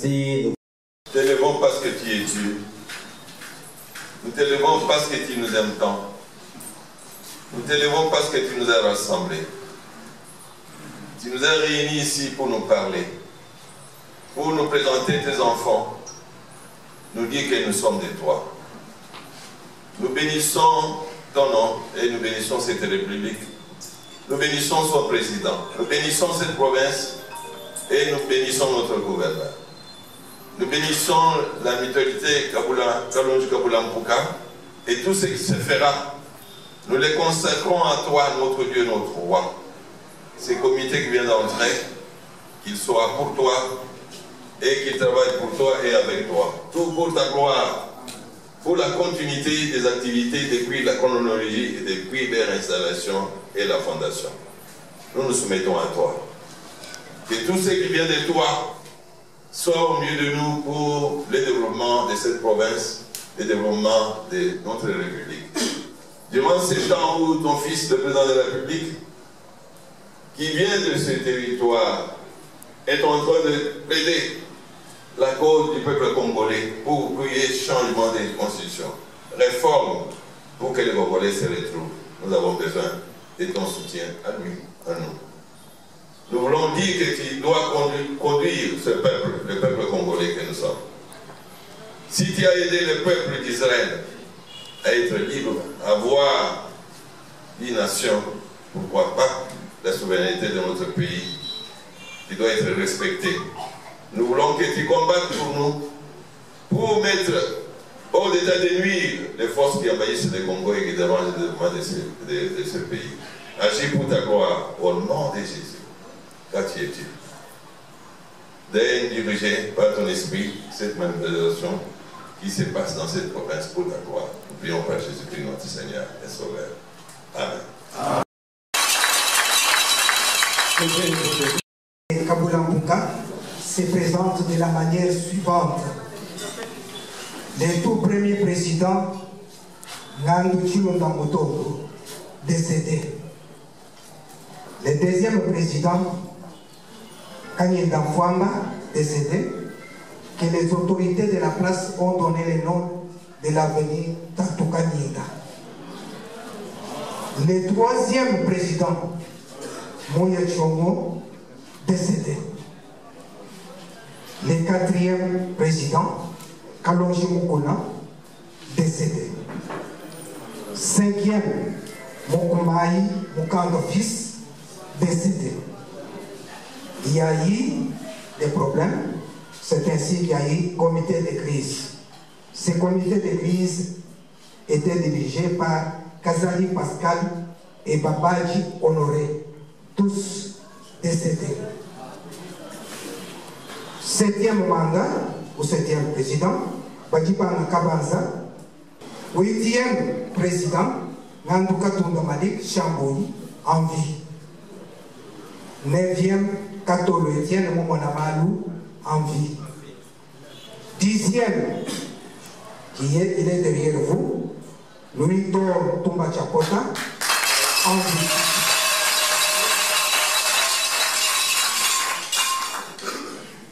Merci. Nous t'élevons parce que tu es Dieu. Nous t'élevons parce que tu nous aimes tant. Nous t'élevons parce que tu nous as rassemblés. Tu nous as réunis ici pour nous parler, pour nous présenter tes enfants, nous dire que nous sommes de toi. Nous bénissons ton nom et nous bénissons cette république. Nous bénissons son président. Nous bénissons cette province et nous bénissons notre gouverneur. Nous bénissons la mutualité Kalonji-Kabula-Mpuka et tout ce qui se fera. Nous les consacrons à toi, notre Dieu, notre roi. Ces comités qui viennent d'entrer, qu'ils soient pour toi et qu'ils travaillent pour toi et avec toi. Tout pour ta gloire, pour la continuité des activités depuis la chronologie et depuis leur installation et la fondation. Nous nous soumettons à toi. Que tout ce qui vient de toi soit au milieu de nous pour le développement de cette province, le développement de notre République. Durant ces temps où ton fils, le président de la République, qui vient de ce territoire, est en train de plaider la cause du peuple congolais pour qu'il y ait changement de constitution, réforme pour que les Congolais se retrouvent. Nous avons besoin de ton soutien à lui, à nous. Nous voulons dire que tu dois conduire ce peuple, le peuple congolais que nous sommes. Si tu as aidé le peuple d'Israël à être libre, à voir une nation, pourquoi pas la souveraineté de notre pays qui doit être respectée. Nous voulons que tu combattes pour nous, pour mettre hors d'état de nuire les forces qui envahissent le Congo et qui dérangent le développement de ce pays. Agis pour ta gloire, au nom de Jésus, car tu es Dieu. Daigne diriger par ton esprit cette manifestation qui se passe dans cette province pour ta gloire. Nous prions par Jésus-Christ, notre Seigneur et Sauveur. Amen. Amen. Kabula-Mpuka se présente de la manière suivante. Le tout premier président, Ngandu Chilonda Motondo, décédé. Le deuxième président, Kanyenda Fwamba, décédé, que les autorités de la place ont donné le nom de l'avenue Tatou Kanyenda. Le troisième président, Moya Chongo, décédé. Le quatrième président, Kalonji Mukuna, décédé. Cinquième, Mokumaï Mukando fils, décédé. Il y a eu des problèmes, c'est ainsi qu'il y a eu comité de crise. Ce comité de crise était dirigé par Kazali Pascal et Babaji Honoré, tous décédés. Septième mandat, ou septième président, Badjibana Kabanza. Huitième président, Nandouka Tunda Malik Chamboui, en vie. Neuvième, Katolo Etienne Momona Malou, en vie. Dixième, il est derrière vous, Louis Tor Tumba Chapota, en vie.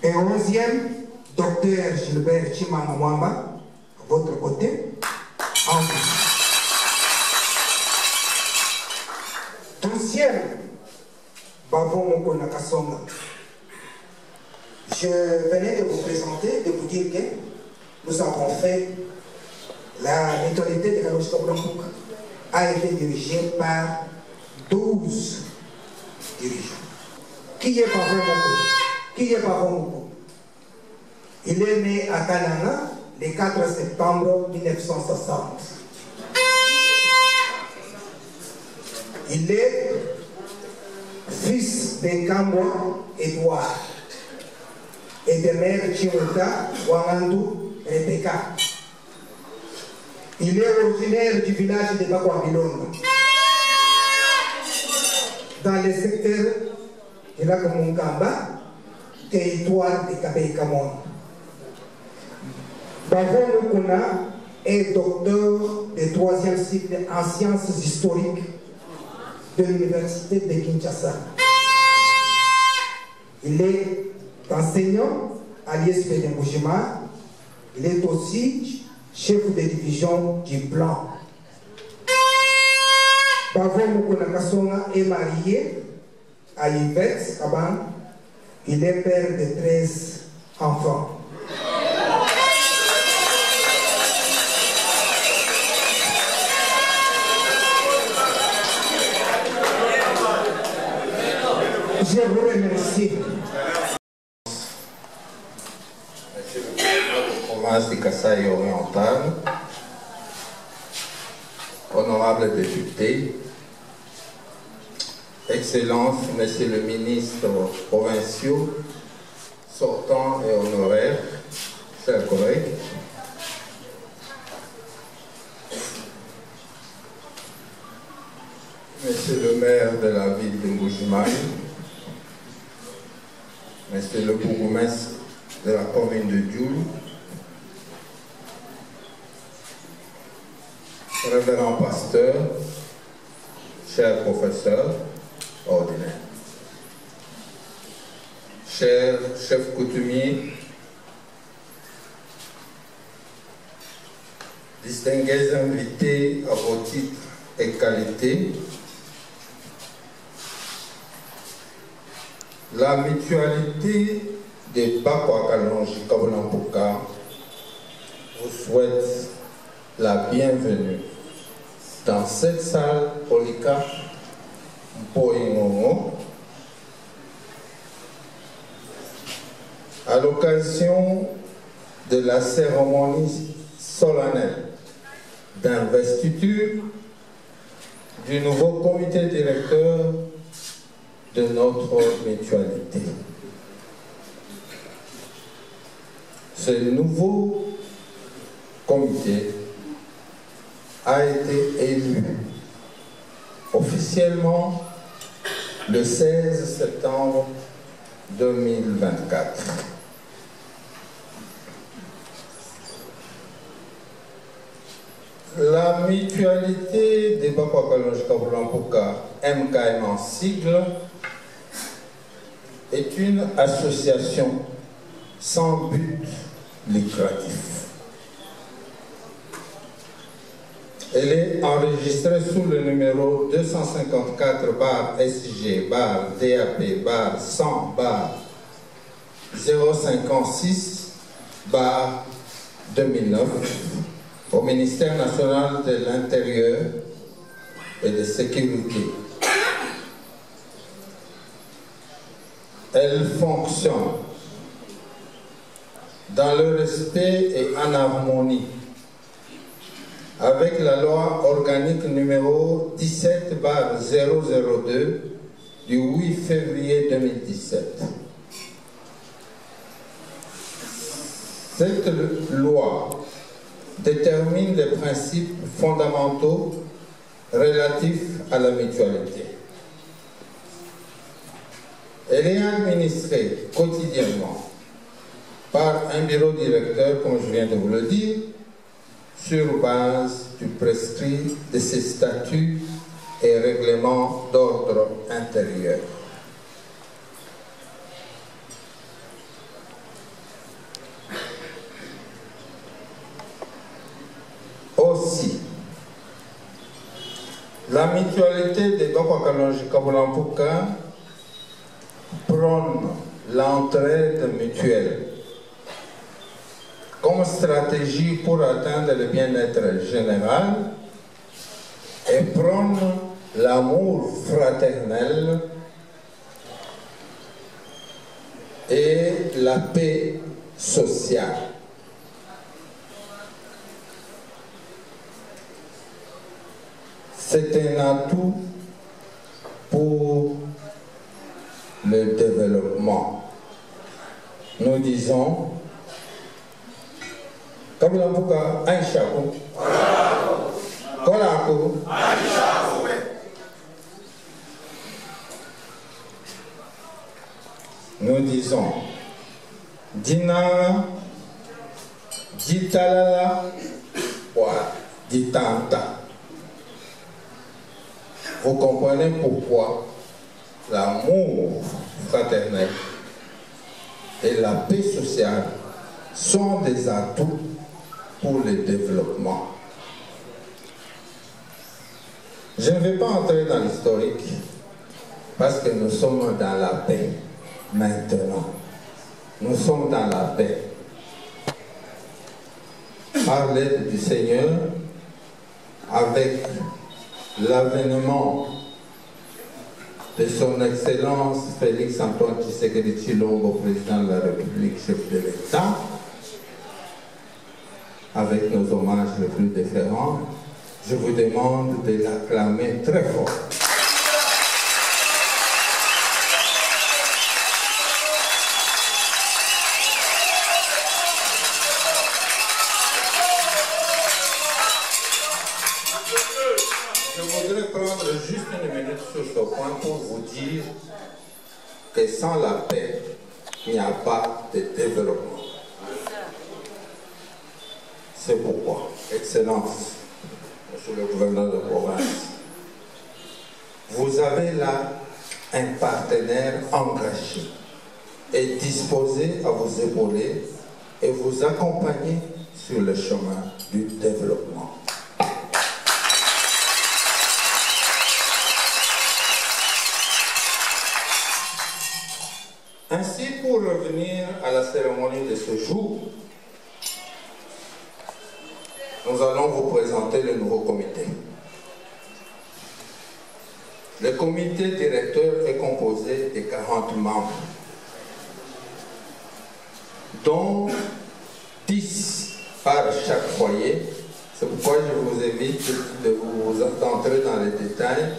Et onzième, docteur Gilbert Chimanga Mwamba, à votre côté, en vie. Douzième, Bavon Mokona Kassonga. Je venais de vous présenter, de vous dire que nous avons fait la mutualité de Kalonji-Kabula-Mpuka a été dirigée par 12 dirigeants. Qui est Bavon Moko? Qui est Bavon Moko? Il est né à Kananga le 4 septembre 1960. Il est fils d'Nkambwa Edouard et de mère Chimuta Wangandu Rebecca. Il est originaire du village de Bakwabilonga, dans le secteur de la Mungamba, territoire de Kabekamon. Bavon Mukuna est docteur de 3e cycle en sciences historiques de l'université de Kinshasa. Il est enseignant à l'ISP de Mbuji-Mayi. Il est aussi chef de division du plan. Bavo Mukuna Kasonga est marié à Yvette Kaban. Il est père de 13 enfants. Je vous remercie. Monsieur le président de la province de Kasaï oriental, honorables députés, Excellences, Messieurs le ministre provinciaux, sortants et honoraires, chers collègues, Monsieur le maire de la ville de Mbuji-Mayi, Monsieur le bourgmestre de la commune de Djoul, révérend pasteur, chers professeurs ordinaires, chers chefs coutumiers, distingués invités à vos titres et qualités, la mutualité de Bakwa Kalonji Kabulampuka vous souhaite la bienvenue dans cette salle Polika Mpoingongo à l'occasion de la cérémonie solennelle d'investiture du nouveau comité directeur de notre mutualité. Ce nouveau comité a été élu officiellement le 16 septembre 2024. La mutualité des Bakwa Kalonji Kabulampuka, MKM en sigle, est une association sans but lucratif. Elle est enregistrée sous le numéro 254-SG-DAP-100-056-2009 au ministère national de l'Intérieur et de Sécurité. Elle fonctionne dans le respect et en harmonie avec la loi organique numéro 17/002 du 8 février 2017. Cette loi détermine les principes fondamentaux relatifs à la mutualité. Elle est administrée quotidiennement par un bureau directeur, comme je viens de vous le dire, sur base du prescrit de ses statuts et règlements d'ordre intérieur. Aussi, la mutualité des Bakwa Kalonji Kabulampuka prône l'entraide mutuelle comme stratégie pour atteindre le bien-être général et prône l'amour fraternel et la paix sociale. C'est un atout pour le développement. Nous disons Kabulampuka Aïchakou Kolako nous disons Dina Ditalala wa Ditanta. Vous comprenez pourquoi l'amour fraternel et la paix sociale sont des atouts pour le développement. Je ne vais pas entrer dans l'historique parce que nous sommes dans la paix maintenant. Nous sommes dans la paix. Par l'aide du Seigneur, avec l'avènement de son Excellence Félix Antoine Tshisekedi Tshilombo, président de la République, chef de l'État, avec nos hommages les plus différents, je vous demande de l'acclamer très fort. Je voudrais prendre juste une minute sur ce point pour vous dire que sans la paix, il n'y a pas de développement. C'est pourquoi, Excellence, Monsieur le gouverneur de province, vous avez là un partenaire engagé et disposé à vous épauler et vous accompagner sur le chemin du développement. Ainsi, pour revenir à la cérémonie de ce jour, nous allons vous présenter le nouveau comité. Le comité directeur est composé de 40 membres, dont 10 par chaque foyer. C'est pourquoi je vous invite d'entrer dans les détails.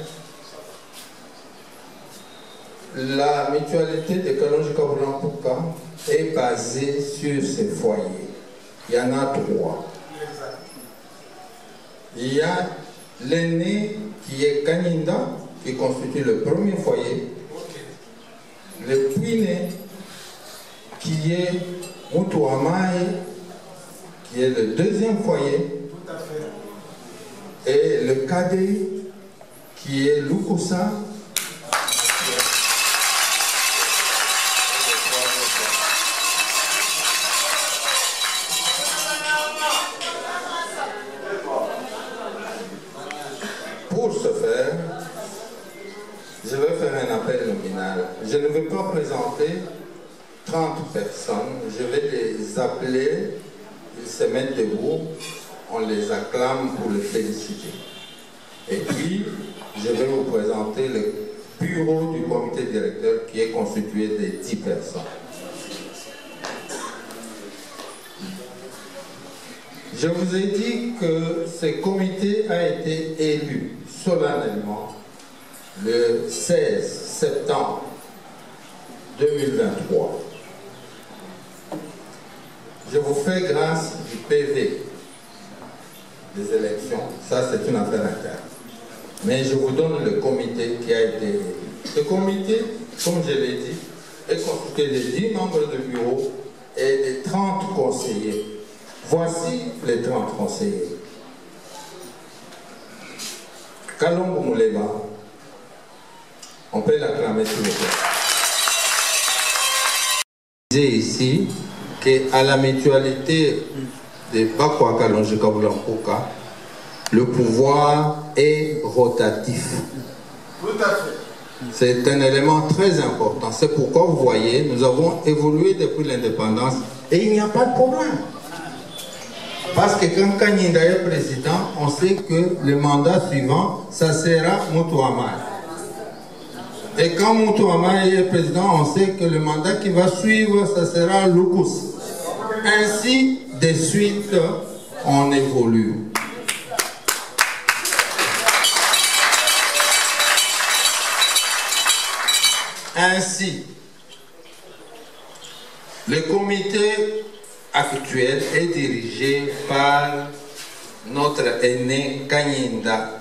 La mutualité de Kalonji Kabulampuka est basée sur ces foyers. Il y en a 3. Il y a l'aîné qui est Kanyinda, qui constitue le premier foyer. Le puiné qui est Mutuamae, qui est le deuxième foyer. Et le cadet qui est Lukusa. Pour ce faire, je vais faire un appel nominal. Je ne vais pas présenter 30 personnes, je vais les appeler, ils se mettent debout, on les acclame pour les féliciter. Et puis, je vais vous présenter le bureau du comité directeur qui est constitué de 10 personnes. Je vous ai dit que ce comité a été élu solennellement le 16 septembre 2023. Je vous fais grâce du PV des élections. Ça, c'est une affaire interne. Mais je vous donne le comité qui a été élu. Ce comité, comme je l'ai dit, est constitué de 10 membres de bureau et de 30 conseillers. Voici les 30 conseillers. Kalongo Mouleba, on peut l'acclamer s'il vous plaît. Je disais ici qu'à la mutualité de Bakwa Kalonji Kabulampuka, le pouvoir est rotatif. Tout à fait. C'est un élément très important. C'est pourquoi vous voyez, nous avons évolué depuis l'indépendance et il n'y a pas de problème. Parce que quand Kanyinda est président, on sait que le mandat suivant, ça sera Mutuamae. Et quand Mutuamae est président, on sait que le mandat qui va suivre, ça sera Lukus. Ainsi, de suite, on évolue. Ainsi, le comité actuel est dirigé par notre aîné Kanyinda.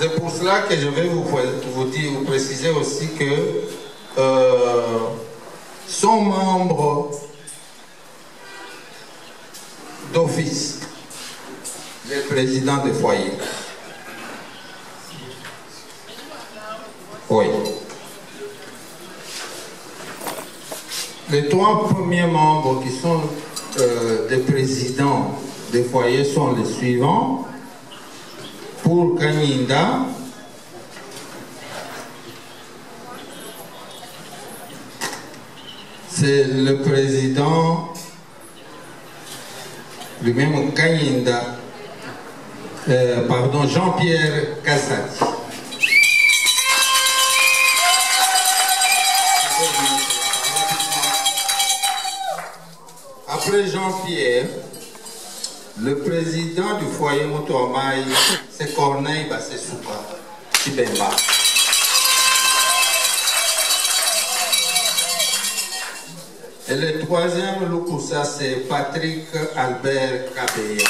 C'est pour cela que je vais vous préciser aussi que son membre d'office, le président des foyers, Les 3 premiers membres qui sont des présidents des foyers sont les suivants. Pour Kanyinda, c'est le président lui-même Kanyinda, pardon, Jean-Pierre Kazadi. Après Jean-Pierre, le président du foyer Motoamaï, c'est Corneille Bassé-Souka, Chibemba. Et le 3e Lukusa, c'est Patrick Albert Kabeya.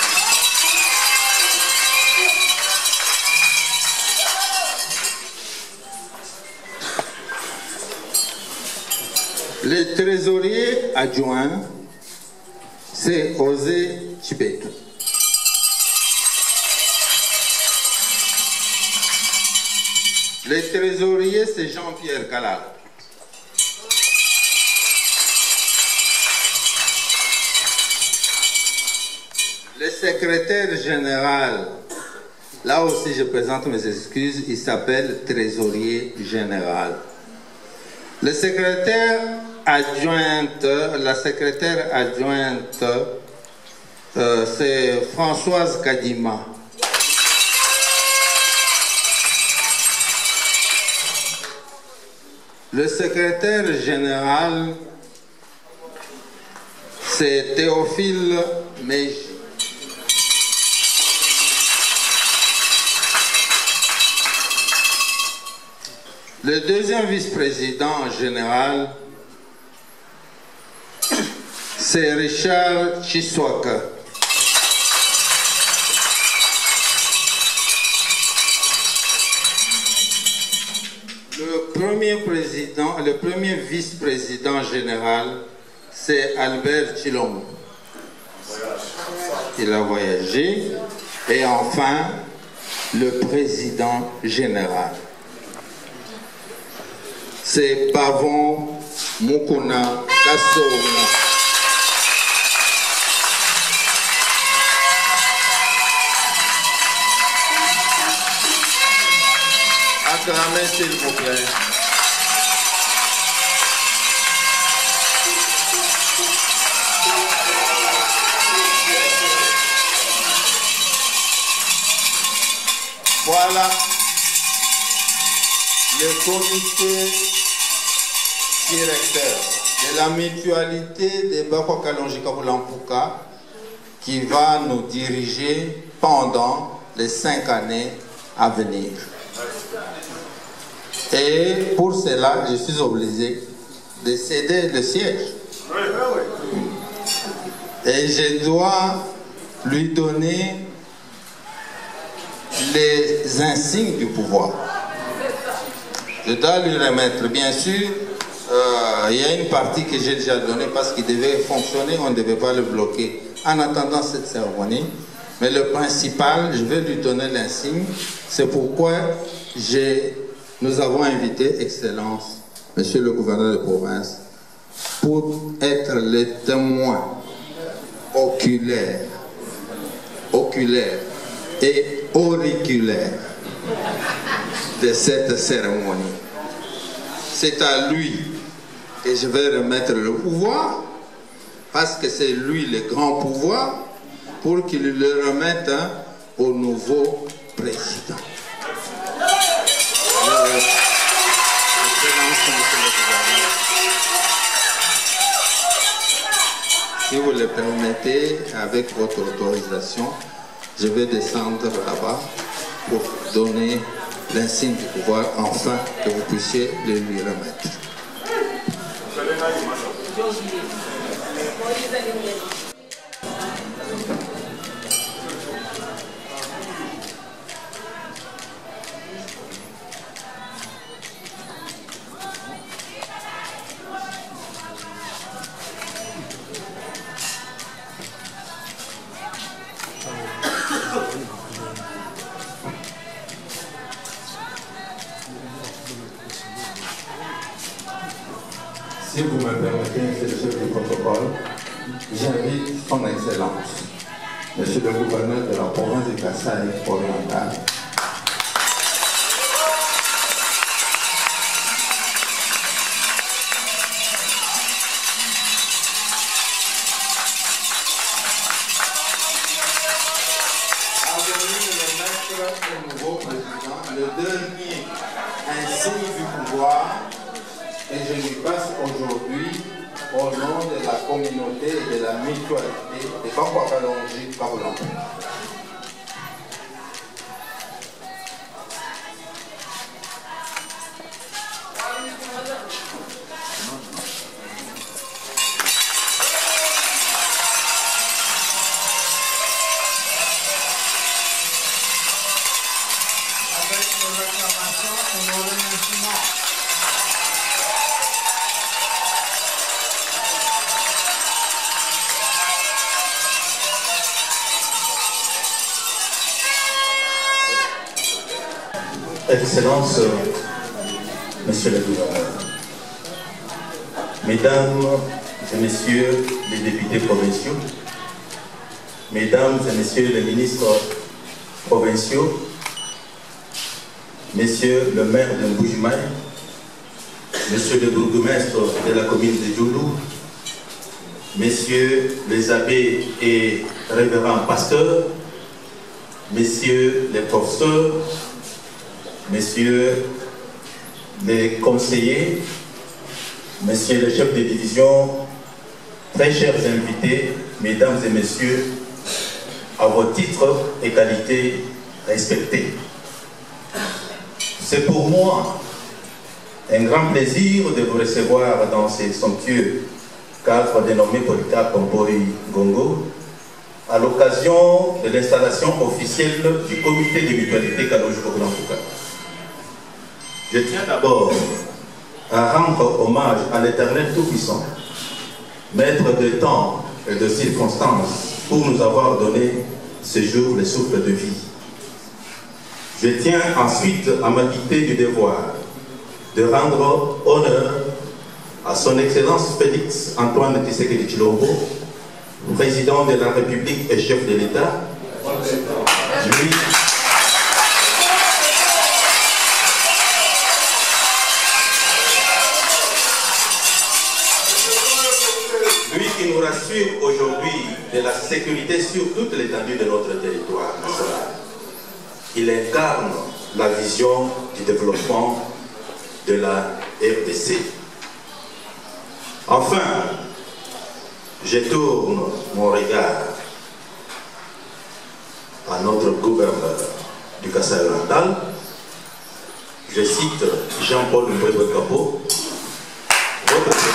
Le trésorier adjoint, c'est Osé Chibetou. Le trésorier, c'est Jean-Pierre Kalal. Le secrétaire général, là aussi je présente mes excuses, il s'appelle trésorier général. Le secrétaire adjointe, la secrétaire adjointe, c'est Françoise Kadima. Le secrétaire général, c'est Théophile Meji. Le 2e vice-président général, c'est Richard Chiswaka. Le premier vice-président général, c'est Albert Chilombo. Il a voyagé. Et enfin, le président général, c'est Pavon Mukuna Kassouna. Acclamez s'il vous plaît. Voilà le comité directeur de la mutualité de Bakwa Kalonjika Lampuka qui va nous diriger pendant les 5 années à venir. Et pour cela, je suis obligé de céder le siège. Et je dois lui donner les insignes du pouvoir. Je dois lui remettre, bien sûr, il y a une partie que j'ai déjà donnée parce qu'il devait fonctionner, on ne devait pas le bloquer en attendant cette cérémonie. Mais le principal, je vais lui donner l'insigne. C'est pourquoi nous avons invité, Excellence, Monsieur le gouverneur de province, pour être les témoins oculaires et auriculaires de cette cérémonie. C'est à lui que je vais remettre le pouvoir, parce que c'est lui le grand pouvoir, pour qu'il le remette au nouveau président. Si vous le permettez, avec votre autorisation, je vais descendre là-bas pour donner l'insigne du pouvoir, enfin que vous puissiez le lui remettre. Si vous me permettez, Monsieur le chef du protocole, j'invite son Excellence, Monsieur le gouverneur de la province de Kasaï-Oriental, le nouveau président, le dernier insigne du pouvoir, et je lui passe aujourd'hui au nom de la communauté et de la mutualité de Kankwakalonji Kabulan. Excellences, Monsieur le gouverneur, Mesdames et Messieurs les députés provinciaux, Mesdames et Messieurs les ministres provinciaux, Messieurs le maire de Mbujimaï, Monsieur le bourgmestre de la commune de Djoulou, Messieurs les abbés et révérends pasteurs, Messieurs les professeurs, Messieurs les conseillers, Messieurs les chefs de division, très chers invités, Mesdames et Messieurs, à vos titres et qualités respectés. C'est pour moi un grand plaisir de vous recevoir dans ces somptueux cadres dénommés Polycarpe Mpoi Ngongo, à l'occasion de l'installation officielle du comité de mutualité Kalonji-Kokulampuka. Je tiens d'abord à rendre hommage à l'Éternel Tout-Puissant, maître de temps et de circonstances, pour nous avoir donné ce jour le souffle de vie. Je tiens ensuite à m'acquitter du devoir de rendre honneur à son Excellence Félix Antoine Tshisekedi Tshilombo, président de la République et chef de l'État, lui qui nous rassure aujourd'hui de la sécurité sur toute l'étendue de notre territoire national. Il incarne la vision du développement de la RDC. Enfin, je tourne mon regard à notre gouverneur du Kasaï-Oriental. Je cite Jean-Paul Mbwebwe-Kapo, votre président.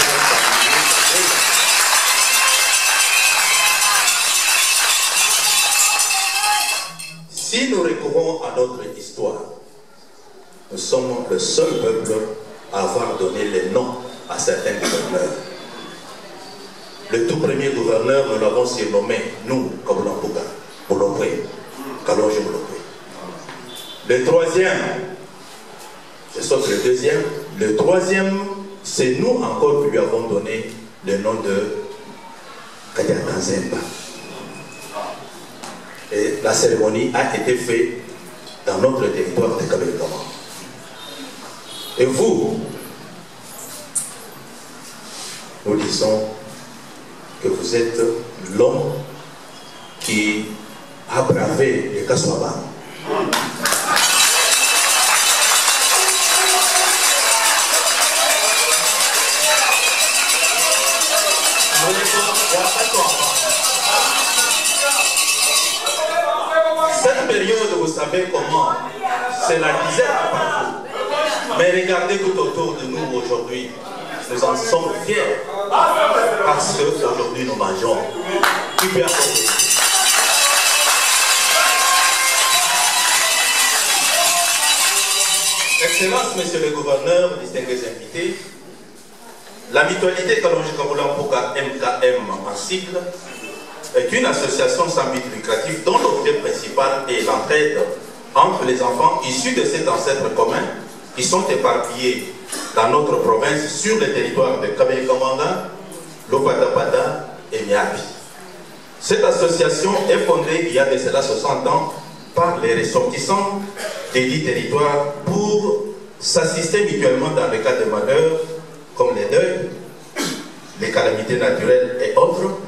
Si nous recourons à notre histoire, nous sommes le seul peuple à avoir donné les noms à certains gouverneurs. Le tout premier gouverneur, nous l'avons surnommé, nous, Kabulampuka, Bolokwe, Kalonji Bolokwe. Le troisième, je saute le deuxième, le troisième, c'est nous encore qui lui avons donné le nom de Kadia Kanzemba. Et la cérémonie a été faite dans notre territoire de Kabelkama. Et vous, nous disons que vous êtes l'homme qui a bravé les Kaswaba. Cette période, vous savez comment, c'est la disette partout. Mais regardez tout autour de nous aujourd'hui. Nous en sommes fiers. Parce qu'aujourd'hui, nous mangeons. Excellences, Monsieur le Gouverneur, distingués invités, la mutualité Kalonji-Kokulampuka MKM en sigle est une association sans but lucratif dont l'objet principal est l'entraide entre les enfants issus de cet ancêtre commun qui sont éparpillés dans notre province sur les territoires de Kabeyi-Kamanga, Lopata-Pata et Miabi. Cette association est fondée il y a de cela 60 ans par les ressortissants des 10 territoires pour s'assister mutuellement dans le cas de malheurs comme les deuils, les calamités naturelles et autres,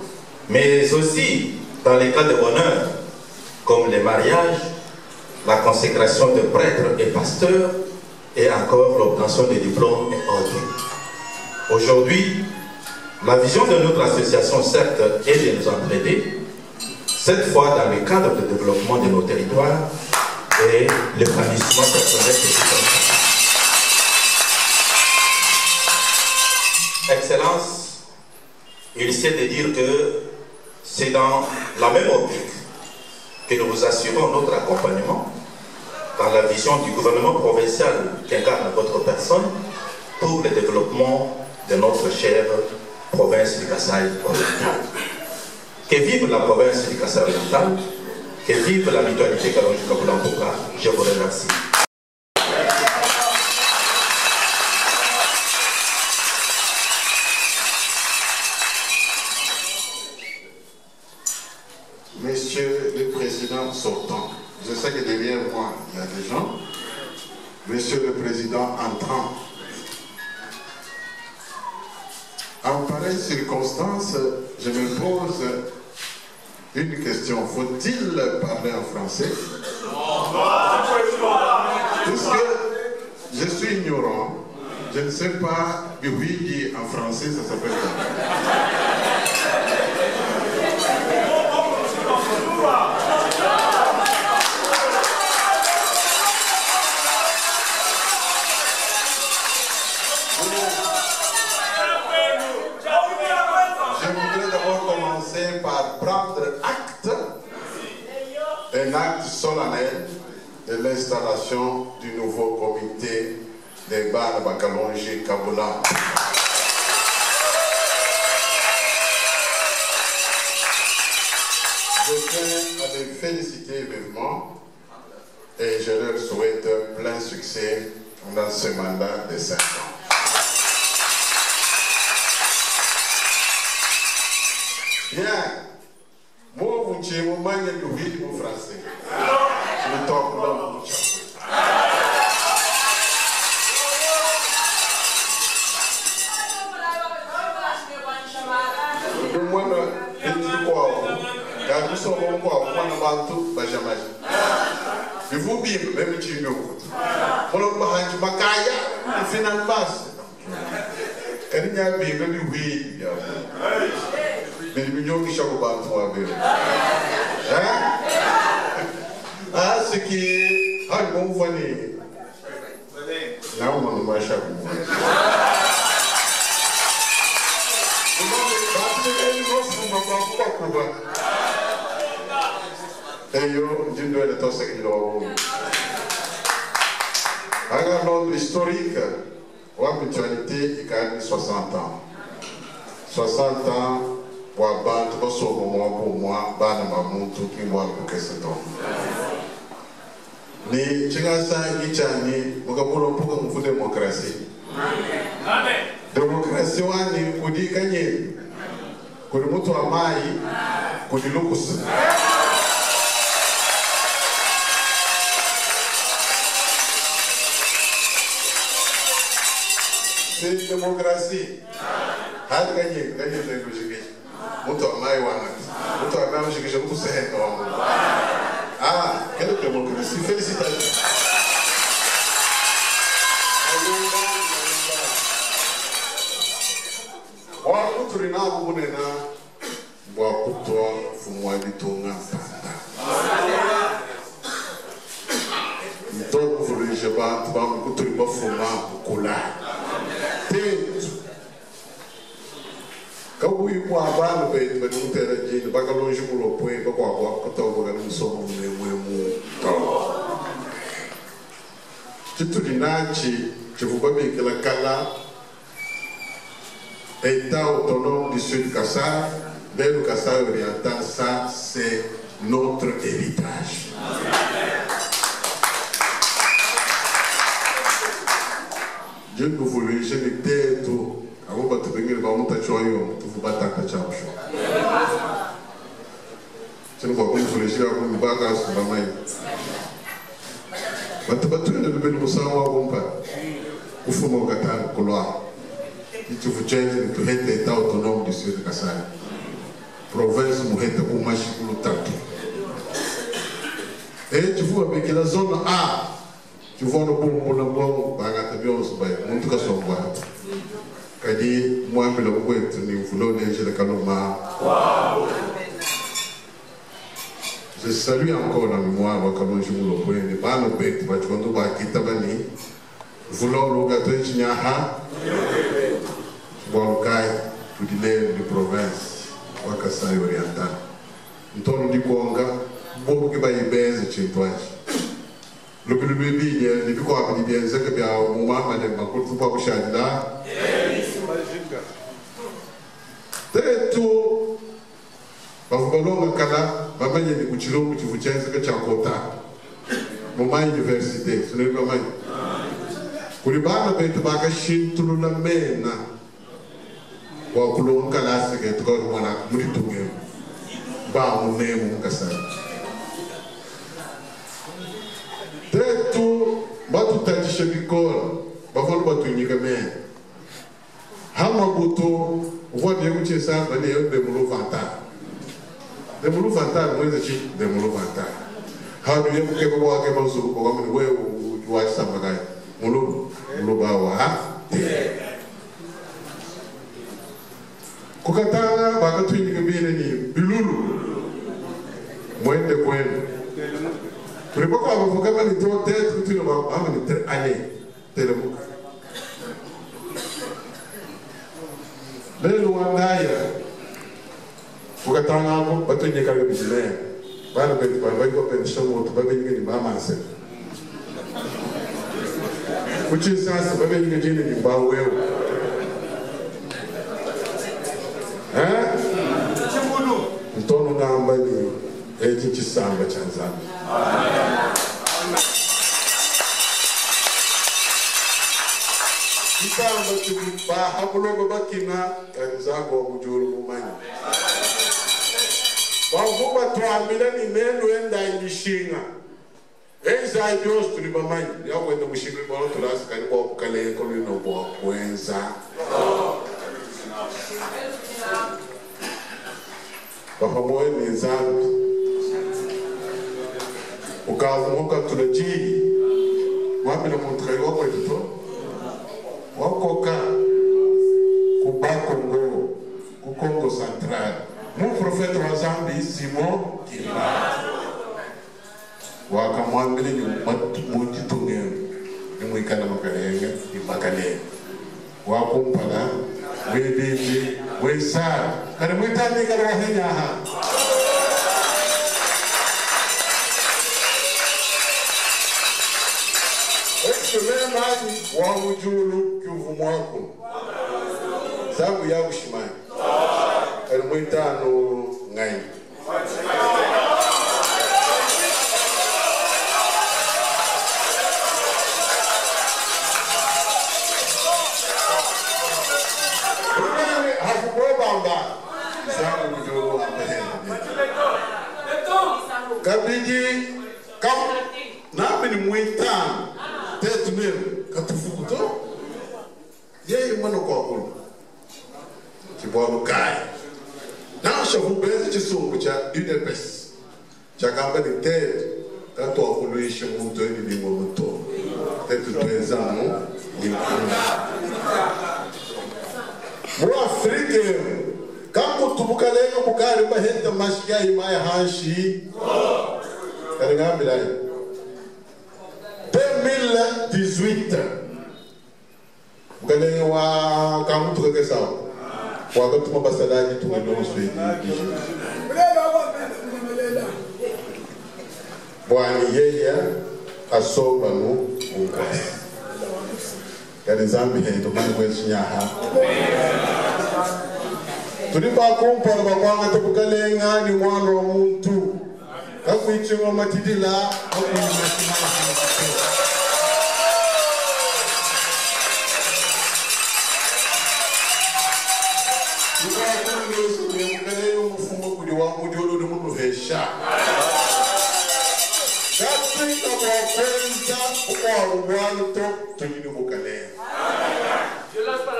mais aussi dans les cas de bonheur comme les mariages, la consécration de prêtres et pasteurs et encore l'obtention des diplômes et autres. Aujourd'hui, la vision de notre association, certes, est de nous entraider, cette fois dans le cadre de développement de nos territoires et l'épanouissement personnel des citoyens. Excellence, il s'est de dire que c'est dans la même optique que nous vous assurons notre accompagnement dans la vision du gouvernement provincial qu'incarne votre personne pour le développement de notre chère province du Kasaï oriental. Que vive la province du Kasaï oriental, que vive la mutualité Kalonji-Kabulamboka. Je vous remercie. Monsieur le Président sortant, je sais que derrière moi, il y a des gens. Monsieur le Président entrant, en pareille circonstance, je me pose une question. Faut-il parler en français? Puisque je suis ignorant, je ne sais pas, oui, en français, ça s'appelle comment? Un acte solennel de l'installation du nouveau comité des Bana Bakalonji-Kabula. Je tiens à les féliciter vivement et je leur souhaite plein succès dans ce mandat de 5 ans. Bien. Moi, vous dites, vous m'avez dit oui, vous français. Je ne t'en pas mon mais millions qui sont au ah, ce qui est. Ah, bon, venez. Là, on va chaque mois. Et yo, je dois être aussi alors, notre historique, ou en mutualité, il a 60 ans. 60 ans. Wa bantu basomo pour moi bana mamuntu kimwa kukeseto ni chingasa gichani mugabulo puka mu demokrasi amen demokrasi wani kudi kanye kudi mutu amai kudi lukus c'est démocratie hadi kanye kanye muito amai wana muito amai hoje que já muito certo ah quero que eu se felicitações o muito rinabo munena boa kuto fumwa bitunga então vou lhe chamar vamos kuto fumar kula Kawi kwa bana be me no tera jini bakalonji mulo point ba kwa ko to ba no so mo ne mu to tutu dinachi je vous pas que la Kala État autonome du Sud Kassai vers le Kassai oriental, ça c'est notre héritage. je ne voulais je ne t'ai tout avant de te venir dans mon tachoyo tu vous battre ta chacho je ne vois pas vous les gens comme bagas sur la main battu ne le bel musawa bomba ufumo katana kolwa itu fuchenze tu hete eta autonome du sud Kasai province muhete umashi kulutatu et tu vois avec la zone A tu vois le bon bagata bios bay muntu ka somba kadi moi me le wet ni fulo neje le kaloma wow je salue encore la mémoire comme je vous le point de pas no bet ba tu ba kita bani fulo lo gato nyaha bon kai tu dile de province wa Kasai oriental ntono di bonga bobo ke ba ibeze chintwaji le bébé il est quoi avec bien c'est que bien au moment madame ma cour pas coucher là très tout ba balonga kala ba manye ni kuchilo kuchivuchenza ka chakota mama université ce n'est pas mal kulibana betu baka shintulu la mena wa kulonga kala se que trop mwana muri tunge ba mu nemu kasai tout batu tadi shebikola bafolo batu nyikame hama buto voit bien que ça va aller de mulu vanta mweze chi de mulu vanta how do you ke baba ke bansu ko ngam we wa samagai mulu bawa ha ko katana ba ka tu nyikame ni bilulu mwende kwenu Por pouco eu vou ficar ali todo dentro do tiro, vamos ter ali, teremos. Lelo andaya, porque tá na água, bateu em carga bisné, vai no peito, vai com a pensão outro, vai bem ninguém vai mais. O tio Sassi vai bem ninguém de baú eu. Então não dá mais nenhum. A gente samba chanzana. Samba tu ba habulo bakina kanzango mujuru mumanya. Ba vuba tu amila ni neno enda ilishinga. Eza Dios tu ni mamanya. Ya wenda mushinga bono tu las kani kwa kale kono no kwa kwenza. Ba hamoe ni zambi. Ukavuka tunaji wapi na montre wako ito wako ka kubakongo kukongo central mon prophète wa Zambi Simon Kimba wakamwambia ni mutitunge ni mwikana makalenge ni makalenge wakumpala webibi wesa kana mwitani kana wahenya ha Mani wa mujulu kyuvumwako sabu ya ushimani elmuitano ngai hakubobamba sabu mujulu ambaye kabiji kam nami ni muitano tetu mesmo katufukuto yeye mano kwa kulu kibolo kai na shavu bezi chisungu cha UDPS cha gamba ni tetu tanto akuluisha muntu ni limo muto tetu tuenzano ni mu Afrika kampo tubukalenga bukari bahenta mashiga imaya hanshi karinga bilai 2018 Gane wa kamu tuka kesa wa ga tuma basalaji tuma no sui bwani yeye asoba no unkas kani Zambi hendo mani kwezi nyaha tulipa kumpara bakwanga tukukalenga ni mwana wa muntu kakuichima matidila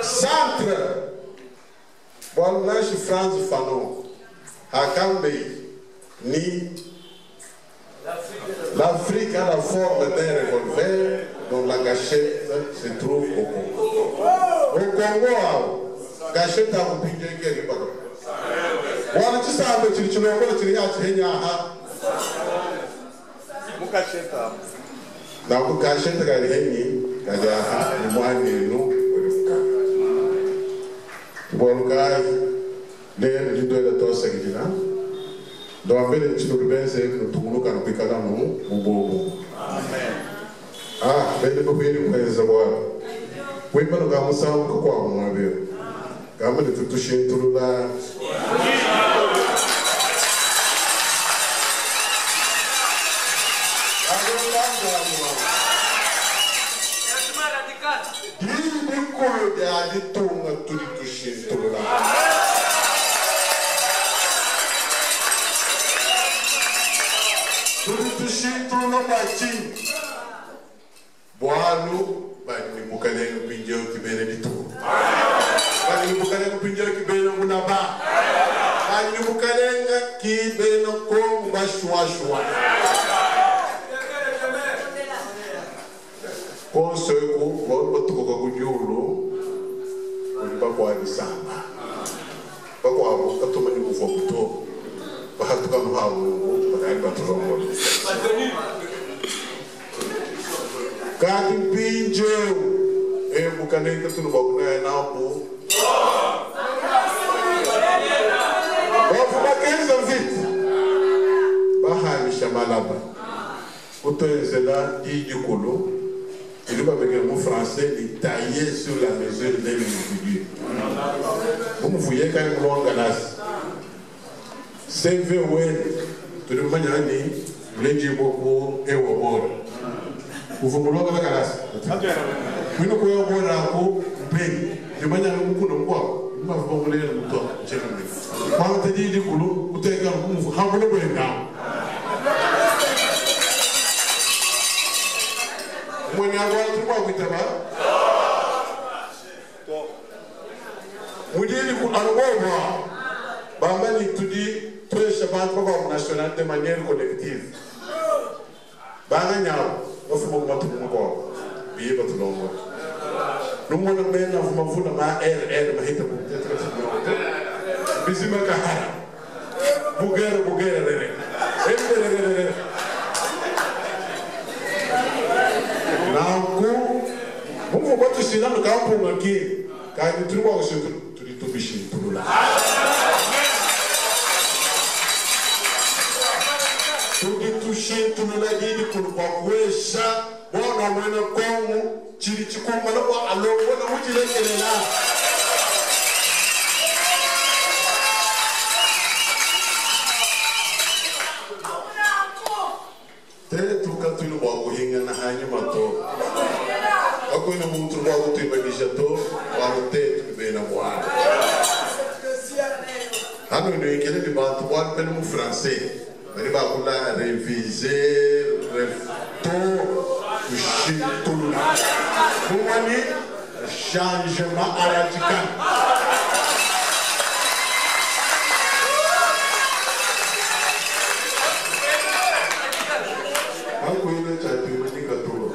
Centre. Bon, là, je France Fanon. À Cambé, ni l'Afrique a la forme d'un revolver dont la gâchette se trouve au Congo. Au Congo, gâchette a coupé quelque part. Voilà, tu sais, tu n'as pas de tirer à tirer à Mukacheta. Dans le cachette, il y a des mois de nous. Bon, gars, les leaders de toi, c'est qui là? Donc, avec les petits urbains, c'est que tout le monde a pu faire un mot ou bon. Ah, mais le papier, il faut savoir. Oui, mais nous avons ça, quoi, mon avis. Quand même, de toucher tout le monde. Il va avec un mot français, il taillait sur la mesure d'un individu. Vous me voyez quand même loin de l'as. C'est vrai, tout le monde a dit, les djiboko et au bord. Vous vous voulez la glace. Vous ne pouvez pas voir un peu, de manière beaucoup de bois. Vous m'avez pas voulu le mouton. Quand on te dit du boulot, vous t'avez un peu, vous avez un peu. When you want to walk with them, we did put an over Bambani to the Shaban Programme National de manière collective. Banganya, of Momatumoko, be able to know. No one of men of Mavuna, air, Mahita, Bizimaka, Bugera, Vous pouvez se dans le camp pour manquer, car il trouve aussi tout le tout bichi pour là. Tout le touché, tout le lagi, pour le bagoué, ça, bon, on a moins de con, chirichikou, alors, on a dit qu'elle est là. Tel tout quand tu le bagoué, on a un mato. Ako ina muito logo tu imaginato, o teto que vem na voar. Ano no inglês de bato voar pelo francês, mas vai lá reviser, o chito, como ali changement radical. Ako ina chati maninga tulo.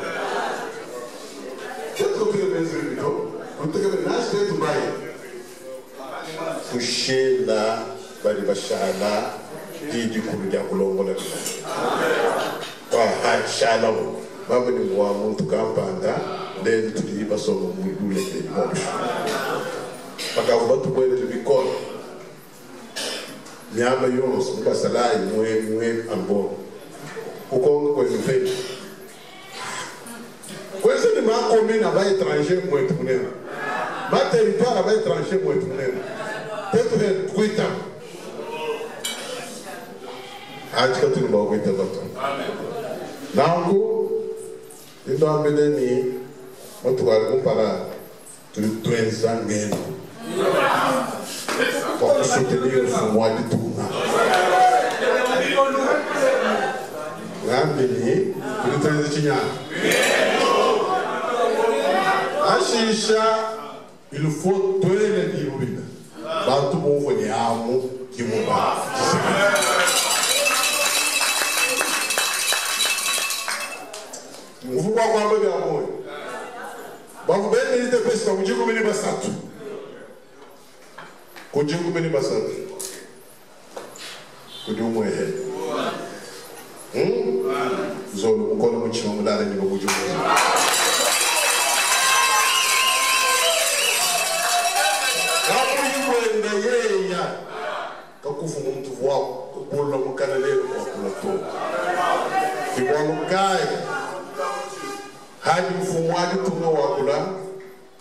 Fouché là, Baribachala, Didi Koudia Colombo. Ah, Chala, Baba de Bois, Montucampanda, then to the Basso, we do it. But I want to wait to be called. Nyama Yons, Mukasalai, Mue, and Bo. Who come when you pay. Quest the man coming about étranger, moi, tout le monde. Ma territoire là-bas étranger, moi, tout le monde. Peut-être 8 ans. Acho que tu não vai ter batom. Não, então a menina, muito agora comparar tu 2 anos mesmo. pour soutenir le mois de tournant. Ramenez le transition. À Chicha, il faut donner les livres. Tout le monde venir à moi qui m'ont pas. Vous pouvez voir le gars. Vous pouvez venir de Pesca, vous dites que vous venez de Bassatou. Vous dites que vous venez de Bassatou. Vous dites que vous venez de Zolo, vous connaissez mon chien, vous dites que kako fu mtu wao kubola mkanalelo kwa kulato kibono kai hadi mfumo wake tunga wakula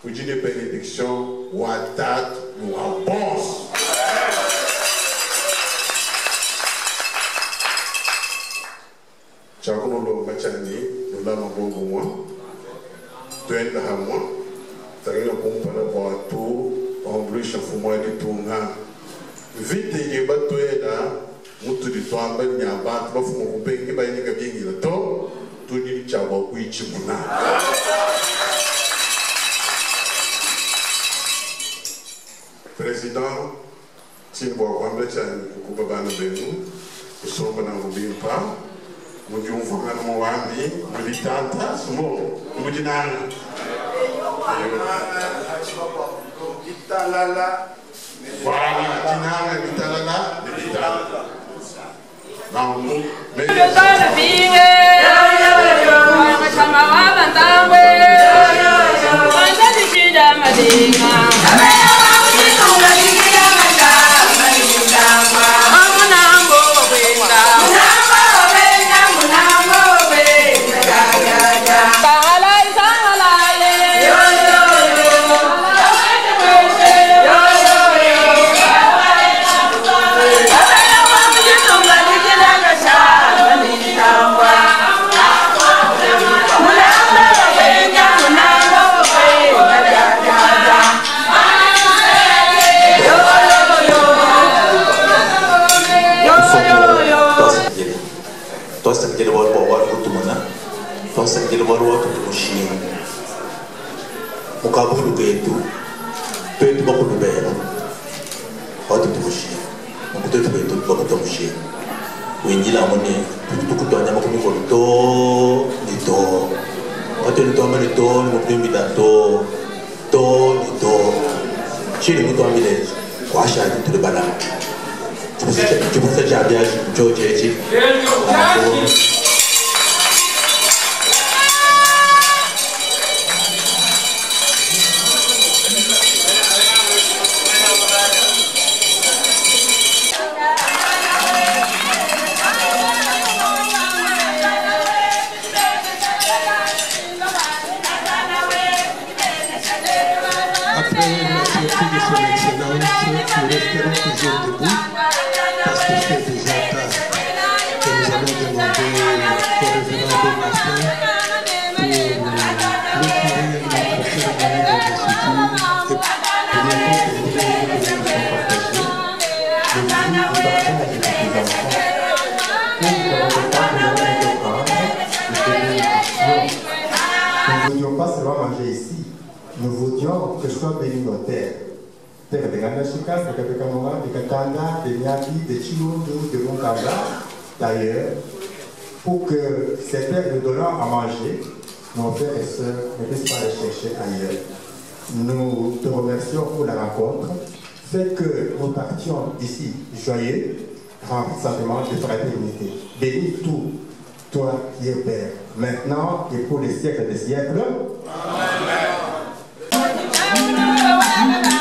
kujine benediction wa tatu wa boss chakuno lo machani lo la mbogo moi twenda hamwa tagina kumpana kwa tu onglisha mfumo wake tunga vite ye bato ena mutu di twamba nyamba ba fumo kupengi ba yinga bingi la to to ni chawa kuichi muna président Timbo Wambe chani ku baba na benu so bana ngubimpa mu jum fanga no wambi mu di tanta sumo mu di nana italala voilà, Dinara, Vitalana, Vitalana. Non, mais. Mukabulu betu, betu bakulu bela. Hoti tukushi, mukutetu betu bakutamushi. Wenjila mone, tukutwanya makumi koto, dito. Hoti dito amani to, mukumi bidato, to dito. Chini mutu amile, kwasha dito lebana. Chupasa jabia, jojeji. Nous ne voulions pas seulement manger ici, nous voulions que ce soit béni nos terres. Terre de Ganashika, de Kapekamora, de Katanda, de Nyaki, de Chilundu, de Monkanga, d'ailleurs, pour que ces terres nous donnant à manger, nos frères et sœurs ne puissent pas les chercher ailleurs. Nous te remercions pour la rencontre. Faites que nous partions ici joyeux, remplis simplement de fraternité. Bénis tout, toi qui es Père, maintenant et pour les siècles des siècles. Amen.